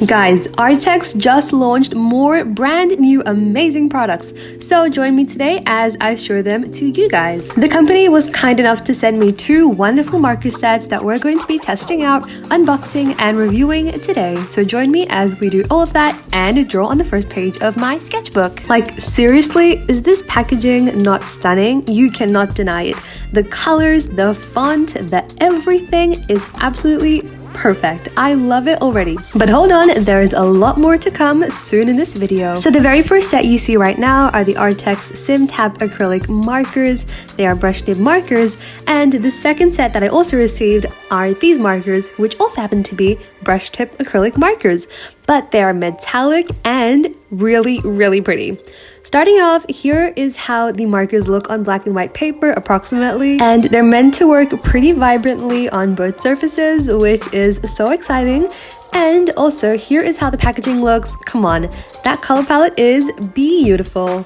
Guys, Arrtx just launched more brand new amazing products, so join me today as I show them to you guys. The company was kind enough to send me 2 wonderful marker sets that we're going to be testing out, unboxing, and reviewing today. So join me as we do all of that and draw on the first page of my sketchbook. Like, seriously, is this packaging not stunning? You cannot deny it. The colors, the font, the everything is absolutely perfect. I love it already. But hold on, there is a lot more to come soon in this video. So the very first set you see right now are the Arrtx Simptap acrylic markers. They are brush nib markers, and the second set that I also received are these markers, which also happen to be brush tip acrylic markers, but they are metallic and really pretty. Starting off, here is how the markers look on black and white paper approximately, and they're meant to work pretty vibrantly on both surfaces, which is so exciting. And also, here is how the packaging looks. Come on, that color palette is beautiful.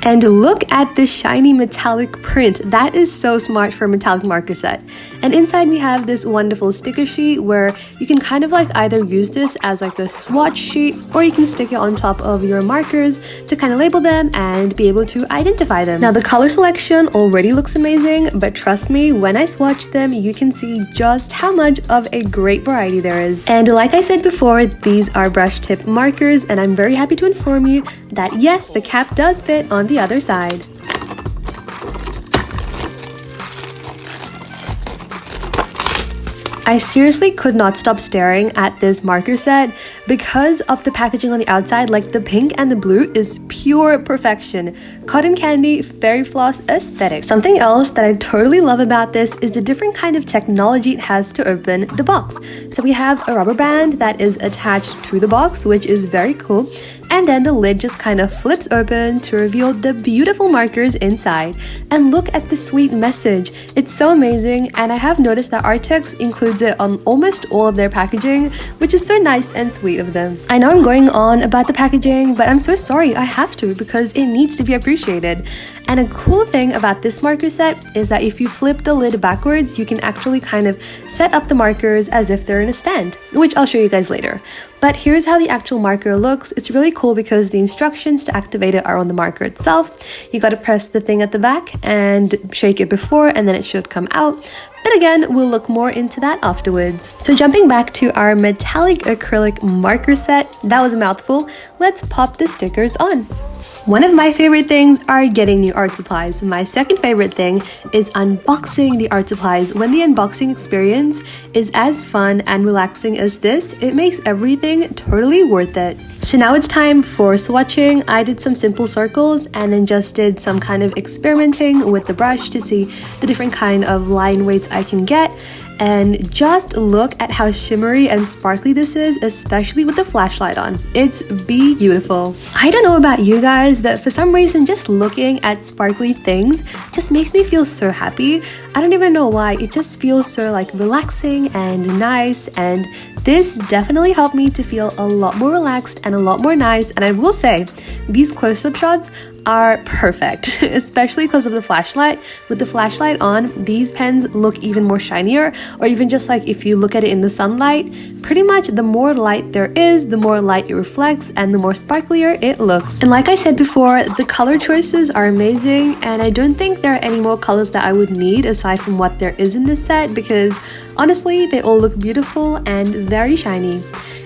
And look at this shiny metallic print. That is so smart for a metallic marker set. And inside we have this wonderful sticker sheet where you can kind of like either use this as like a swatch sheet, or you can stick it on top of your markers to kind of label them and be able to identify them. Now the color selection already looks amazing, but trust me, when I swatch them, you can see just how much of a great variety there is. And like I said before, these are brush tip markers, and I'm very happy to inform you that yes, the cap does fit on the other side. I seriously could not stop staring at this marker set because of the packaging on the outside. Like, the pink and the blue is pure perfection. Cotton candy, fairy floss aesthetic. Something else that I totally love about this is the different kind of technology it has to open the box. So we have a rubber band that is attached to the box, which is very cool. And then the lid just kind of flips open to reveal the beautiful markers inside. And look at the sweet message. It's so amazing, and I have noticed that Arrtx includes it on almost all of their packaging, which is so nice and sweet of them. I know I'm going on about the packaging, but I'm so sorry, I have to, because it needs to be appreciated. And a cool thing about this marker set is that if you flip the lid backwards, you can actually kind of set up the markers as if they're in a stand, which I'll show you guys later. But here's how the actual marker looks. It's really cool because the instructions to activate it are on the marker itself. You gotta press the thing at the back and shake it before, and then it should come out. But again, we'll look more into that afterwards. So jumping back to our metallic acrylic marker set, that was a mouthful. Let's pop the stickers on. One of my favorite things are getting new art supplies. My second favorite thing is unboxing the art supplies. When the unboxing experience is as fun and relaxing as this, it makes everything totally worth it. So now it's time for swatching. I did some simple circles and then just did some kind of experimenting with the brush to see the different kind of line weights I can get. And just look at how shimmery and sparkly this is, especially with the flashlight on. It's beautiful. I don't know about you guys, but for some reason, just looking at sparkly things just makes me feel so happy. I don't even know why. It just feels so like relaxing and nice, and this definitely helped me to feel a lot more relaxed and a lot more nice. And I will say, these close-up shots are perfect, especially because of the flashlight. With the flashlight on, these pens look even more shinier, or even just like if you look at it in the sunlight, pretty much the more light there is, the more light it reflects and the more sparklier it looks. And like I said before, the color choices are amazing, and I don't think there are any more colors that I would need aside from what there is in this set, because honestly, they all look beautiful and very shiny.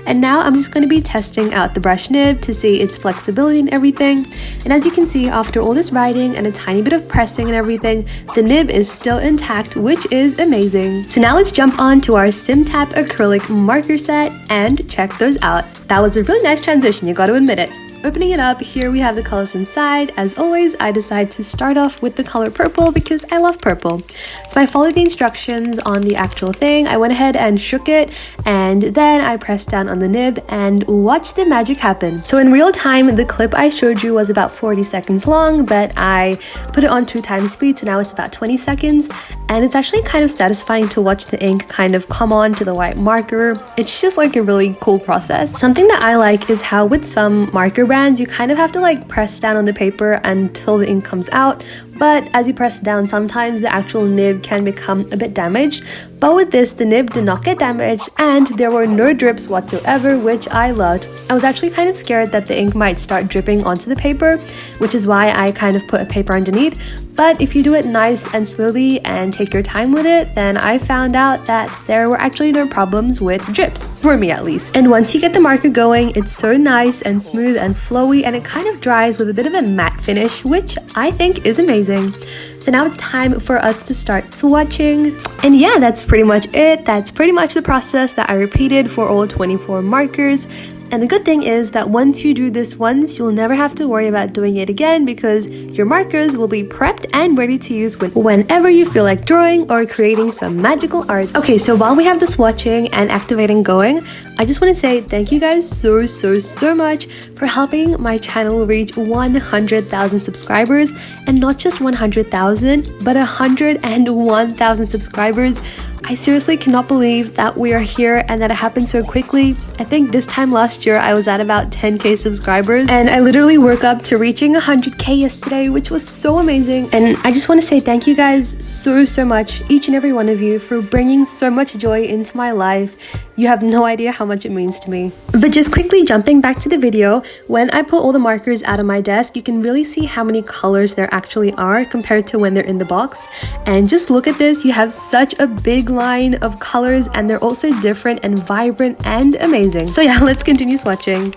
And now I'm just going to be testing out the brush nib to see its flexibility and everything. And as you can see, after all this writing and a tiny bit of pressing and everything, the nib is still intact, which is amazing. So now let's jump on to our Simptap acrylic marker set and check those out. That was a really nice transition, you got to admit it. Opening it up, here we have the colors inside. As always, I decided to start off with the color purple because I love purple. So I followed the instructions on the actual thing. I went ahead and shook it, and then I pressed down on the nib and watched the magic happen. So in real time, the clip I showed you was about 40 seconds long, but I put it on 2x speed, so now it's about 20 seconds. And it's actually kind of satisfying to watch the ink kind of come on to the white marker. It's just like a really cool process. Something that I like is how with some marker brands, you kind of have to like press down on the paper until the ink comes out, but as you press down, sometimes the actual nib can become a bit damaged. But with this, the nib did not get damaged and there were no drips whatsoever, which I loved. I was actually kind of scared that the ink might start dripping onto the paper, which is why I kind of put a paper underneath. But if you do it nice and slowly and take your time with it, then I found out that there were actually no problems with drips, for me at least. And once you get the marker going, it's so nice and smooth and flowy, and it kind of dries with a bit of a matte finish, which I think is amazing. So now it's time for us to start swatching. And yeah, that's pretty much it. That's pretty much the process that I repeated for all 24 markers. And the good thing is that once you do this once, you'll never have to worry about doing it again because your markers will be prepped and ready to use whenever you feel like drawing or creating some magical art. Okay, so while we have the swatching and activating going, I just want to say thank you guys so much for helping my channel reach 100,000 subscribers, and not just 100,000, but 101,000 subscribers. I seriously cannot believe that we are here and that it happened so quickly. I think this time last year I was at about 10k subscribers, and I literally woke up to reaching 100k yesterday, which was so amazing. And I just want to say thank you guys so much, each and every one of you, for bringing so much joy into my life. You have no idea how much it means to me. But just quickly jumping back to the video, when I pull all the markers out of my desk, you can really see how many colors there actually are compared to when they're in the box. And just look at this, you have such a big line of colors, and they're also different and vibrant and amazing. So yeah, let's continue swatching.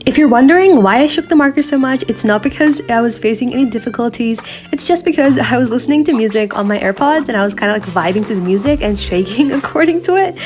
If you're wondering why I shook the marker so much, it's not because I was facing any difficulties. It's just because I was listening to music on my AirPods and I was kind of like vibing to the music and shaking according to it.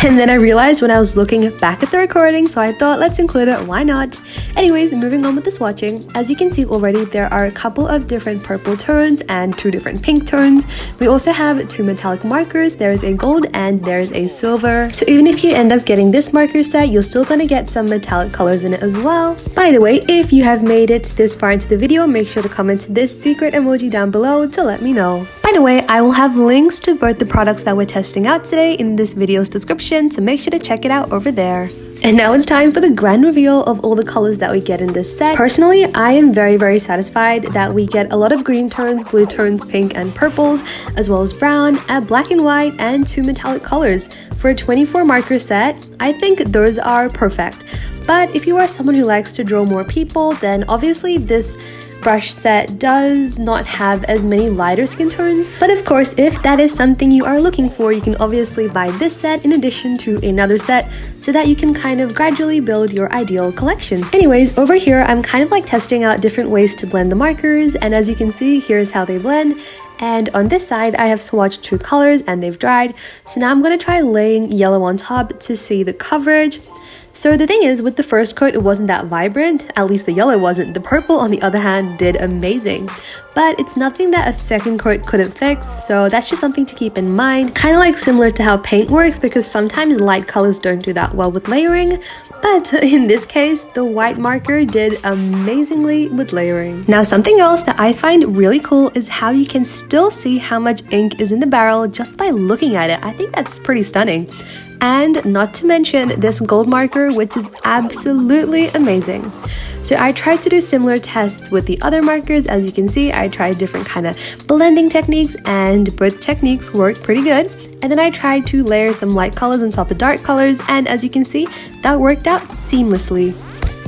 And then I realized when I was looking back at the recording, so I thought let's include it, why not? Anyways, moving on with the swatching. As you can see already, there are a couple of different purple tones and 2 different pink tones. We also have 2 metallic markers. There's a gold and there's a silver. So even if you end up getting this marker set, you're still gonna get some metallic colors in it as well. By the way, if you have made it this far into the video, make sure to comment this secret emoji down below to let me know. By the way, I will have links to both the products that we're testing out today in this video's description, so make sure to check it out over there. And now it's time for the grand reveal of all the colors that we get in this set. Personally, I am very satisfied that we get a lot of green tones, blue tones, pink and purples, as well as brown, black and white, and 2 metallic colors. For a 24 marker set, I think those are perfect. But if you are someone who likes to draw more people, then obviously this brush set does not have as many lighter skin tones. But of course, if that is something you are looking for, you can obviously buy this set in addition to another set so that you can kind of gradually build your ideal collection. Anyways, over here I'm kind of like testing out different ways to blend the markers, and as you can see, here's how they blend. And on this side, I have swatched 2 colors and they've dried. So now I'm going to try laying yellow on top to see the coverage. So the thing is, with the first coat, it wasn't that vibrant, at least the yellow wasn't. The purple, on the other hand, did amazing. But it's nothing that a second coat couldn't fix, so that's just something to keep in mind. Kind of like similar to how paint works, because sometimes light colors don't do that well with layering. But in this case, the white marker did amazingly with layering. Now, something else that I find really cool is how you can still see how much ink is in the barrel just by looking at it. I think that's pretty stunning. And not to mention this gold marker, which is absolutely amazing. So I tried to do similar tests with the other markers. As you can see, I tried different kind of blending techniques, and both techniques worked pretty good. And then I tried to layer some light colors on top of dark colors, and as you can see, that worked out seamlessly.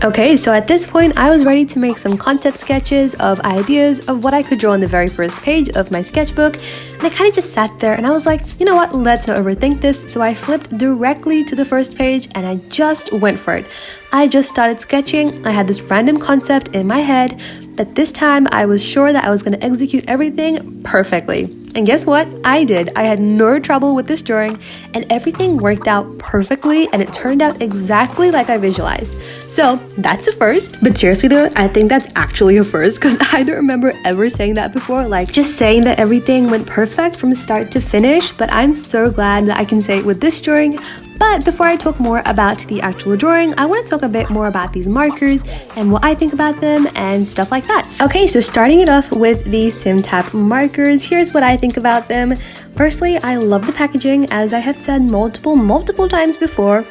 Okay, so at this point, I was ready to make some concept sketches of ideas of what I could draw on the very first page of my sketchbook. And I kind of just sat there and I was like, you know what, let's not overthink this. So I flipped directly to the first page and I just went for it. I just started sketching. I had this random concept in my head, but this time I was sure that I was going to execute everything perfectly. And guess what? I did. I had no trouble with this drawing and everything worked out perfectly and it turned out exactly like I visualized. So that's a first. But seriously though, I think that's actually a first because I don't remember ever saying that before, like just saying that everything went perfect from start to finish. But I'm so glad that I can say with this drawing, But before I talk more about the actual drawing, I want to talk a bit more about these markers and what I think about them and stuff like that. Okay, so starting it off with the Simptap markers, here's what I think about them. Firstly, I love the packaging, as I have said multiple times before.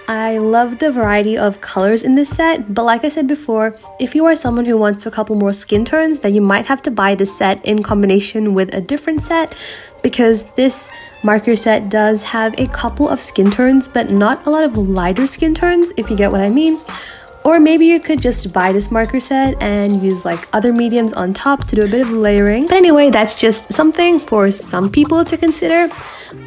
I love the variety of colors in this set, but like I said before, if you are someone who wants a couple more skin tones, then you might have to buy this set in combination with a different set, because this marker set does have a couple of skin tones, but not a lot of lighter skin tones, if you get what I mean. Or maybe you could just buy this marker set and use like other mediums on top to do a bit of layering. But anyway, that's just something for some people to consider.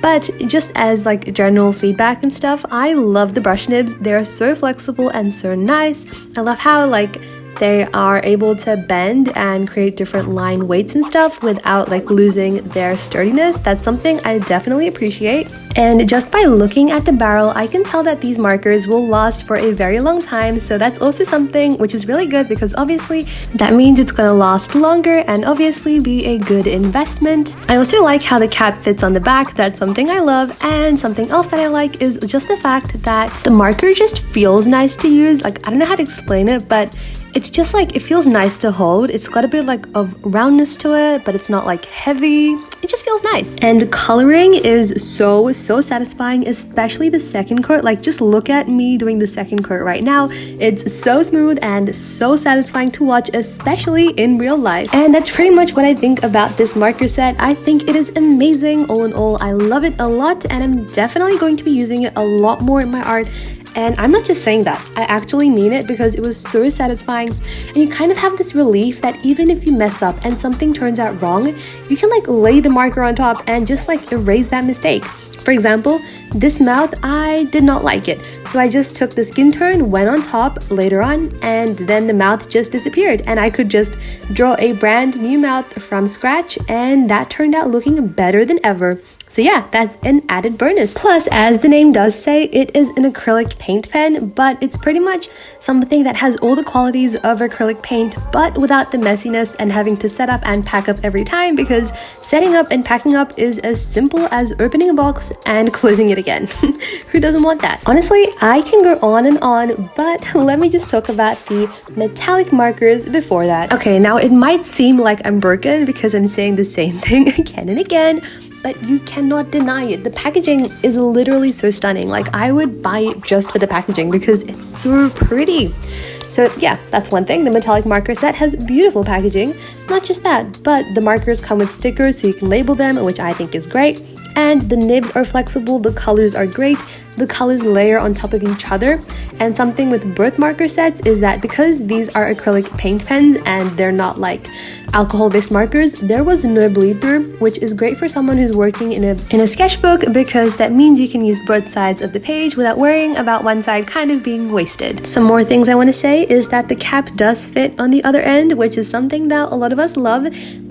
But just as like general feedback and stuff, I love the brush nibs. They're so flexible and so nice. I love how like they are able to bend and create different line weights and stuff without like losing their sturdiness. That's something I definitely appreciate. And just by looking at the barrel, I can tell that these markers will last for a very long time. So that's also something which is really good, because obviously that means it's gonna last longer and obviously be a good investment. I also like how the cap fits on the back. That's something I love. And something else that I like is just the fact that the marker just feels nice to use. Like, I don't know how to explain it, but it's just like, it feels nice to hold. It's got a bit like of roundness to it, but it's not like heavy. It just feels nice. And coloring is so satisfying, especially the second coat. Like, just look at me doing the second coat right now. It's so smooth and so satisfying to watch, especially in real life. And that's pretty much what I think about this marker set. I think it is amazing. All in all, I love it a lot, and I'm definitely going to be using it a lot more in my art. And I'm not just saying that, I actually mean it, because it was so satisfying. And you kind of have this relief that even if you mess up and something turns out wrong, you can like lay the marker on top and just like erase that mistake. For example, this mouth, I did not like it. So I just took the skin tone, went on top later on, and then the mouth just disappeared. And I could just draw a brand new mouth from scratch, and that turned out looking better than ever. So yeah, that's an added bonus. Plus, as the name does say, it is an acrylic paint pen, but it's pretty much something that has all the qualities of acrylic paint, but without the messiness and having to set up and pack up every time, because setting up and packing up is as simple as opening a box and closing it again. Who doesn't want that? Honestly, I can go on and on, but let me just talk about the metallic markers before that. Okay, now it might seem like I'm broken because I'm saying the same thing again and again, but you cannot deny it. The packaging is literally so stunning. Like, I would buy it just for the packaging because it's so pretty. So yeah, that's one thing. The metallic marker set has beautiful packaging. Not just that, but the markers come with stickers so you can label them, which I think is great. And the nibs are flexible, the colors are great, the colors layer on top of each other. And something with both marker sets is that because these are acrylic paint pens and they're not like alcohol-based markers, there was no bleed through, which is great for someone who's working in a sketchbook, because that means you can use both sides of the page without worrying about one side kind of being wasted. Some more things I want to say is that the cap does fit on the other end, which is something that a lot of us love.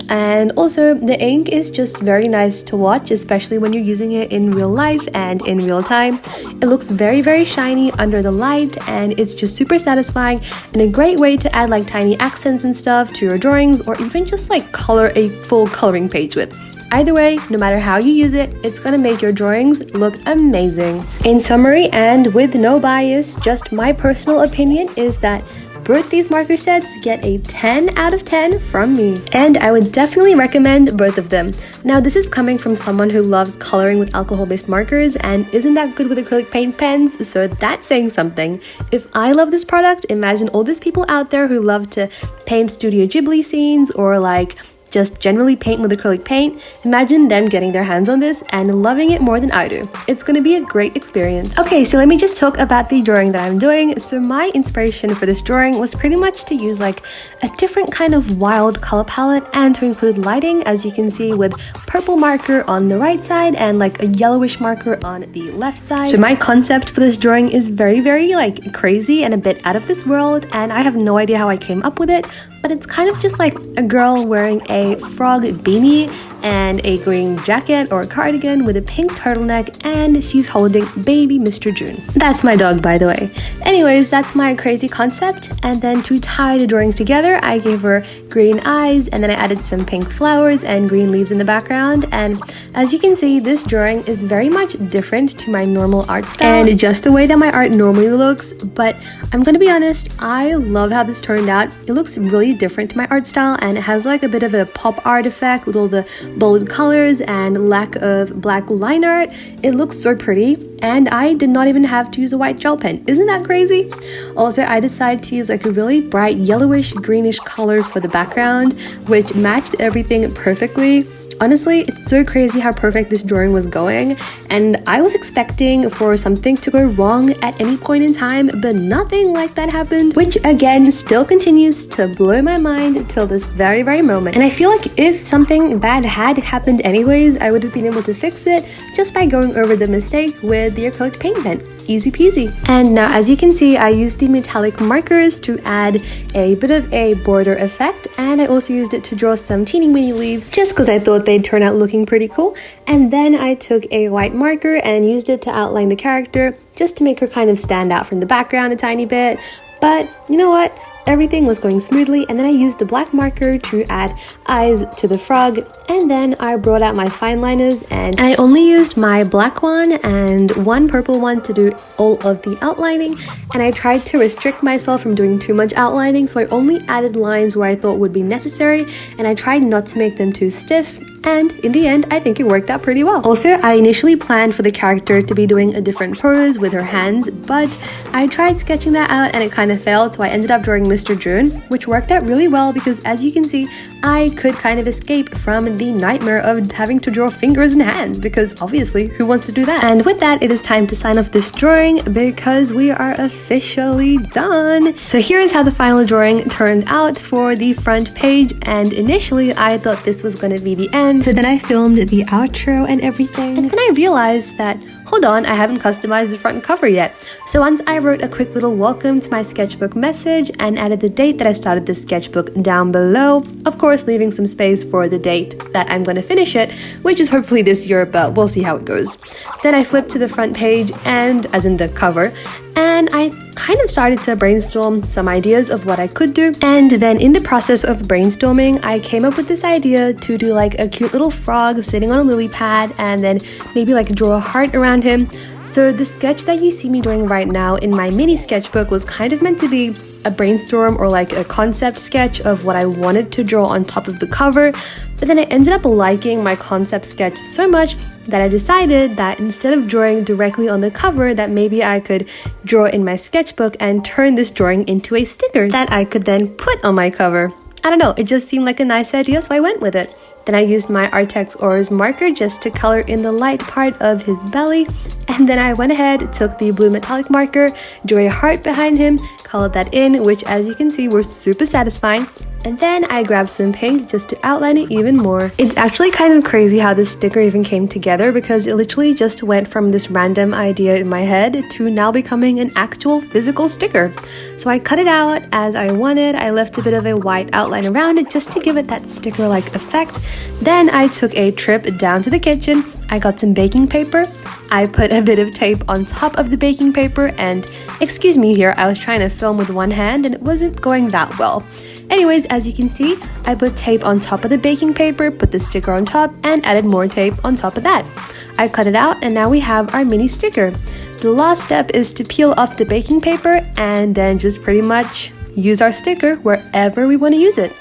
And also, the ink is just very nice to watch, especially when you're using it in real life and in real time. It looks very shiny under the light, and it's just super satisfying and a great way to add like tiny accents and stuff to your drawings, or even just like color a full coloring page with. Either way, no matter how you use it, it's gonna make your drawings look amazing. In summary, and with no bias, just my personal opinion is that both these marker sets get a 10 out of 10 from me, and I would definitely recommend both of them. Now, this is coming from someone who loves coloring with alcohol-based markers and isn't that good with acrylic paint pens, so that's saying something. If I love this product, imagine all these people out there who love to paint Studio Ghibli scenes or like just generally paint with acrylic paint. Imagine them getting their hands on this and loving it more than I do. It's gonna be a great experience. Okay, so let me just talk about the drawing that I'm doing. So my inspiration for this drawing was pretty much to use like a different kind of wild color palette and to include lighting, as you can see, with purple marker on the right side and like a yellowish marker on the left side. So my concept for this drawing is very like crazy and a bit out of this world, and I have no idea how I came up with it, but it's kind of just like a girl wearing a frog beanie and a green jacket or cardigan with a pink turtleneck, and she's holding baby Mr. June. That's my dog, by the way. Anyways, that's my crazy concept. And then to tie the drawing together, I gave her green eyes, and then I added some pink flowers and green leaves in the background. And as you can see, this drawing is very much different to my normal art style and just the way that my art normally looks. But I'm gonna be honest, I love how this turned out. It looks really different to my art style, and it has like a bit of a pop art effect with all the bold colors and lack of black line art. It looks so pretty, and I did not even have to use a white gel pen. Isn't that crazy? Also, I decided to use like a really bright yellowish greenish color for the background, which matched everything perfectly. Honestly, it's so crazy how perfect this drawing was going, and I was expecting for something to go wrong at any point in time, but nothing like that happened, which again still continues to blow my mind till this very moment. And I feel like if something bad had happened anyways, I would have been able to fix it just by going over the mistake with the acrylic paint pen. Easy peasy. And now, as you can see, I used the metallic markers to add a bit of a border effect, and I also used it to draw some teeny weeny leaves just because I thought they'd turn out looking pretty cool. And then I took a white marker and used it to outline the character just to make her kind of stand out from the background a tiny bit. But you know what? Everything was going smoothly, and then I used the black marker to add eyes to the frog, and then I brought out my fine liners, and I only used my black one and one purple one to do all of the outlining, and I tried to restrict myself from doing too much outlining, so I only added lines where I thought would be necessary, and I tried not to make them too stiff. And in the end, I think it worked out pretty well. Also, I initially planned for the character to be doing a different pose with her hands, but I tried sketching that out and it kind of failed, so I ended up drawing Mr. June, which worked out really well because, as you can see, I could kind of escape from the nightmare of having to draw fingers and hands, because obviously, who wants to do that? And with that, it is time to sign off this drawing because we are officially done. So here is how the final drawing turned out for the front page, and initially I thought this was going to be the end. So then I filmed the outro and everything, and then I realized that, hold on, I haven't customized the front cover yet. So once I wrote a quick little welcome to my sketchbook message and added the date that I started the sketchbook down below, of course leaving some space for the date that I'm going to finish it, which is hopefully this year, but we'll see how it goes. Then I flipped to the front page, and as in the cover, and I kind of started to brainstorm some ideas of what I could do. And then in the process of brainstorming, I came up with this idea to do like a cute little frog sitting on a lily pad, and then maybe like draw a heart around him. So the sketch that you see me doing right now in my mini sketchbook was kind of meant to be a brainstorm or like a concept sketch of what I wanted to draw on top of the cover, but then I ended up liking my concept sketch so much that I decided that instead of drawing directly on the cover, that maybe I could draw in my sketchbook and turn this drawing into a sticker that I could then put on my cover. I don't know, it just seemed like a nice idea, so I went with it. Then I used my Arrtx Oars marker just to color in the light part of his belly, and then I went ahead, took the blue metallic marker, drew a heart behind him, colored that in, which as you can see was super satisfying. And then I grabbed some pink just to outline it even more. It's actually kind of crazy how this sticker even came together, because it literally just went from this random idea in my head to now becoming an actual physical sticker. So I cut it out as I wanted. I left a bit of a white outline around it just to give it that sticker-like effect. Then I took a trip down to the kitchen. I got some baking paper. I put a bit of tape on top of the baking paper, and excuse me here, I was trying to film with one hand and it wasn't going that well. Anyways, as you can see, I put tape on top of the baking paper, put the sticker on top, and added more tape on top of that. I cut it out, and now we have our mini sticker. The last step is to peel off the baking paper and then just pretty much use our sticker wherever we want to use it.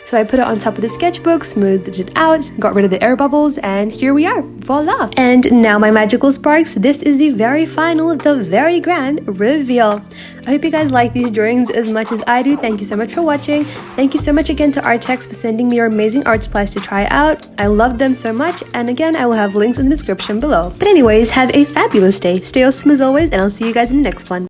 So I put it on top of the sketchbook, smoothed it out, got rid of the air bubbles, and here we are, voila! And now my magical sparks, this is the very final, the very grand reveal. I hope you guys like these drawings as much as I do. Thank you so much for watching. Thank you so much again to Arrtx for sending me your amazing art supplies to try out. I love them so much, and again, I will have links in the description below. But anyways, have a fabulous day. Stay awesome as always, and I'll see you guys in the next one.